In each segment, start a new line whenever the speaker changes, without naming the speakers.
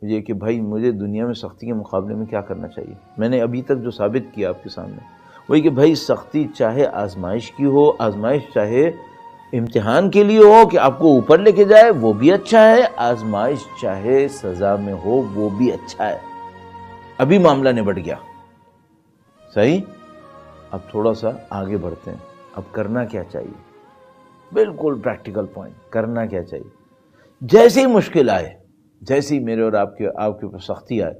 یہ کہ بھائی مجھے دنیا میں سختی کے مقابلے میں کیا کرنا چاہیے. میں نے ابھی تک جو ثابت کیا آپ کے سامنے وہی کہ بھائی سختی چاہے آزمائش کی ہو، آزمائش چاہے امتحان کے لیے ہو کہ آپ کو اوپر لے کے جائے، وہ بھی اچھا ہے. آزمائش چاہے سزا میں ہو، وہ بھی اچھا ہے. ابھی معاملہ نبٹ گیا، صحیح. اب تھوڑا سا آگے بڑھتے ہیں. اب کرنا کیا چاہیے؟ بالکل پریکٹیکل پوائنٹ. کرنا کیا چاہیے؟ جیسے ہی مشکل آئے، جیسے ہی میرے اور آپ کے اوپر سختی آئے،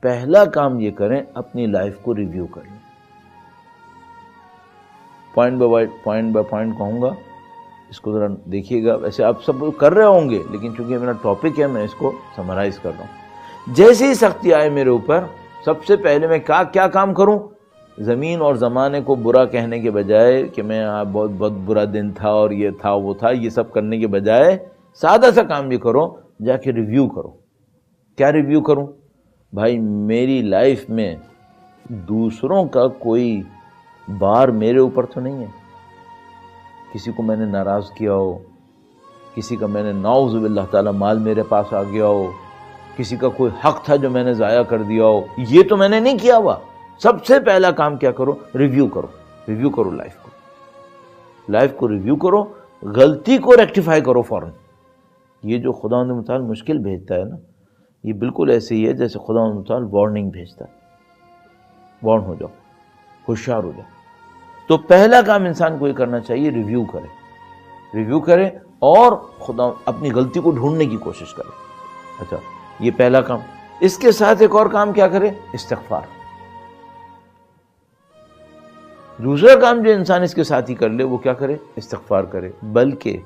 پہلا کام یہ کریں اپنی لائف کو ریویو کر لیں. پوائنٹ بائی پوائنٹ کہوں گا، اس کو ذرا دیکھیے گا. ویسے آپ سب کر رہے ہوں گے، لیکن چونکہ میرا ٹاپک ہے میں اس کو سمرائز کر رہا ہوں. جیسے ہی سختی آئے میرے اوپر، سب سے پہلے میں کیا کام کروں؟ زمین اور زمانے کو برا کہنے کے بجائے کہ میں بہت بہت برا دن تھا اور یہ تھا وہ تھا، یہ سب کرنے کے بجائے سادہ سا کام یہ کرو، جا کے ریویو کرو. کیا ریویو کروں؟ بھائی میری لائف میں دوسروں کا کوئی بار میرے اوپر تو نہیں ہے. کسی کو میں نے ناراض کیا ہو، کسی کا میں نے نعوذ باللہ تعالی مال میرے پاس آ گیا ہو، کسی کا کوئی حق تھا جو میں نے ضائع کر دیا ہو، یہ تو میں نے نہیں کیا ہوا. سب سے پہلا کام کیا کرو؟ ریویو کرو. ریویو کرو لائف کو ریویو کرو، غلطی کو ریکٹیفائی کرو فوراً. یہ جو خدا متعال مشکل بھیجتا ہے نا، یہ بالکل ایسے ہی ہے جیسے خدا متعال وارننگ بھیجتا ہے. وارن ہو جاؤ، ہوشیار ہو جاؤ. تو پہلا کام انسان کو یہ کرنا چاہیے، ریویو کرے اور خدا اپنی غلطی کو ڈھونڈنے کی کوشش کرے. اچھا، یہ پہلا کام. اس کے ساتھ ایک اور کام کیا کرے؟ استغفار. دوسرا کام جو انسان اس کے ساتھ ہی کر لے وہ کیا کرے؟ استغفار کرے. بلکہ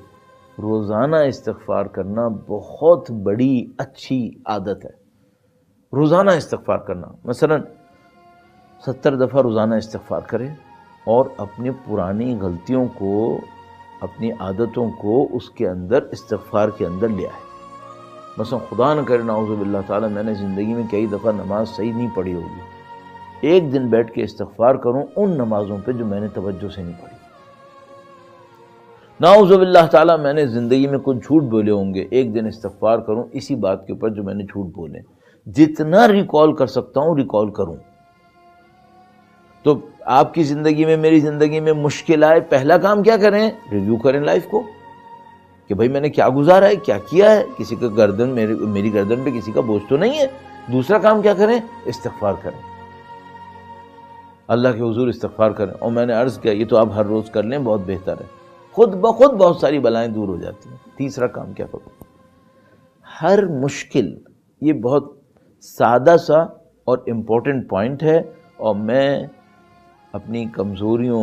روزانہ استغفار کرنا بہت بڑی اچھی عادت ہے. روزانہ استغفار کرنا، مثلا 70 دفعہ روزانہ استغفار کرے اور اپنی پرانی غلطیوں کو، اپنی عادتوں کو اس کے اندر استغفار کے اندر لے آئے. مثلا خدا نہ کرے نعوذ باللہ تعالی میں نے زندگی میں کئی دفعہ نماز صحیح نہیں پڑھی ہوگی، ایک دن بیٹھ کے استغفار کروں ان نمازوں پہ جو میں نے توجہ سے نہیں پڑھی. نعوذ باللہ تعالی میں نے زندگی میں کچھ جھوٹ بولے ہوں گے، ایک دن استغفار کروں اسی بات کے اوپر جو میں نے جھوٹ بولے. جتنا ریکال کر سکتا ہوں ریکال کروں. تو آپ کی زندگی میں، میری زندگی میں مشکل آئے، پہلا کام کیا کریں؟ ریویو کریں لائف کو کہ بھائی میں نے کیا گزارا ہے، کیا کیا ہے. کسی کا گردن، میری گردن پہ کسی کا بوجھ تو نہیں ہے. دوسرا کام کیا کریں؟ استغفار کریں. اللہ کے حضور استغفار کریں. اور میں نے عرض کیا یہ تو آپ ہر روز کر لیں، بہت بہتر ہے. خود بخود بہت ساری بلائیں دور ہو جاتی ہیں. تیسرا کام کیا کرو؟ ہر مشکل، یہ بہت سادہ سا اور امپورٹنٹ پوائنٹ ہے، اور میں اپنی کمزوریوں،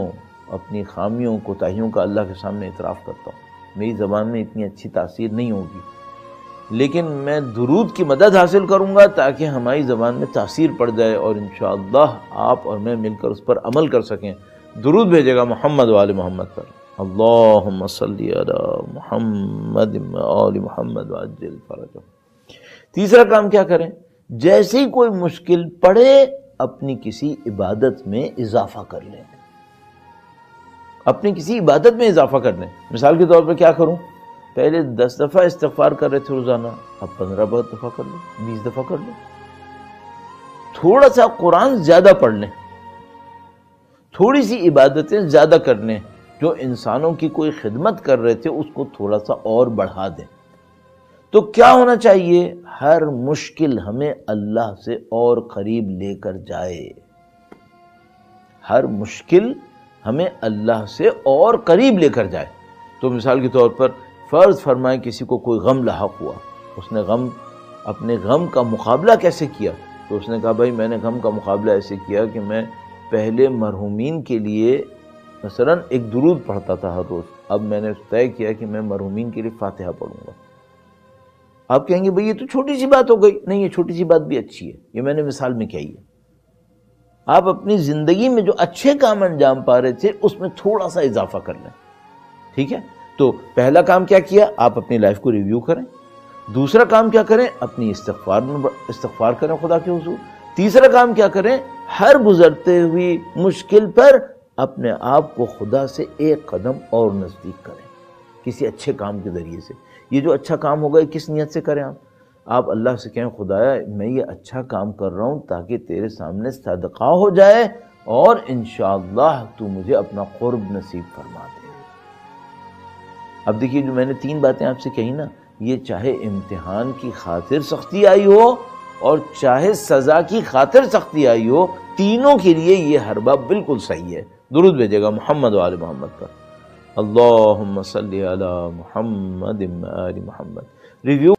اپنی خامیوں، کوتاہیوں کا اللہ کے سامنے اعتراف کرتا ہوں. میری زبان میں اتنی اچھی تاثیر نہیں ہوگی، لیکن میں درود کی مدد حاصل کروں گا تاکہ ہماری زبان میں تاثیر پڑ جائے اور انشاءاللہ آپ اور میں مل کر اس پر عمل کر سکیں. درود بھیجے گا محمد و آل محمد پر. اللہم صلی علی محمد و آل محمد وعجل فرجہ. تیسرا کام کیا کریں؟ جیسے ہی کوئی مشکل پڑے اپنی کسی عبادت میں اضافہ کر لیں. اپنی کسی عبادت میں اضافہ کر لیں. مثال کے طور پر کیا کروں؟ پہلے 10 دفعہ استغفار کر رہے تھے روزانہ، اب 15 دفعہ کر لیں، 20 دفعہ کر لیں. تھوڑا سا قرآن زیادہ پڑھ لیں، تھوڑی سی عبادتیں زیادہ کر لیں. جو انسانوں کی کوئی خدمت کر رہے تھے اس کو تھوڑا سا اور بڑھا دیں. تو کیا ہونا چاہیے؟ ہر مشکل ہمیں اللہ سے اور قریب لے کر جائے. ہر مشکل ہمیں اللہ سے اور قریب لے کر جائے. تو مثال کے طور پر فرض فرمائے کسی کو کوئی غم لاحق ہوا، اس نے اپنے غم کا مقابلہ کیسے کیا؟ تو اس نے کہا بھائی میں نے غم کا مقابلہ ایسے کیا کہ میں پہلے مرحومین کے لیے مثلا ایک درود پڑھتا تھا ہر روز، اب میں نے طے کیا کہ میں مرحومین کے لیے فاتحہ پڑھوں گا. آپ کہیں گے بھئی یہ تو چھوٹی سی بات ہو گئی. نہیں، یہ چھوٹی سی بات بھی اچھی ہے، یہ میں نے مثال میں کہی ہے. آپ اپنی زندگی میں جو اچھے کام انجام پا رہے تھے اس میں تھوڑا سا اضافہ کر لیں. ٹھیک ہے؟ تو پہلا کام کیا کیا؟ آپ اپنی لائف کو ریویو کریں. دوسرا کام کیا کریں؟ اپنی استغفار کریں خدا کے حضور. تیسرا کام کیا کریں؟ ہر گزرتے ہوئی مشکل پر اپنے آپ کو خدا سے ایک قدم اور نزدیک کریں کسی اچھے کام کے ذریعے سے. یہ جو اچھا کام ہوگا کس نیت سے کریں آپ؟ آپ اللہ سے کہیں خدایا میں یہ اچھا کام کر رہا ہوں تاکہ تیرے سامنے صدقہ ہو جائے اور انشاءاللہ تو مجھے اپنا قرب نصیب فرما دے۔ اب دیکھیے جو میں نے 3 باتیں آپ سے کہی نا، یہ چاہے امتحان کی خاطر سختی آئی ہو اور چاہے سزا کی خاطر سختی آئی ہو، تینوں کے لیے یہ حربہ بالکل صحیح ہے۔ درود بھیجے گا محمد و آل محمد پر۔ اللہم صلی علی محمد و آل محمد۔ ریویو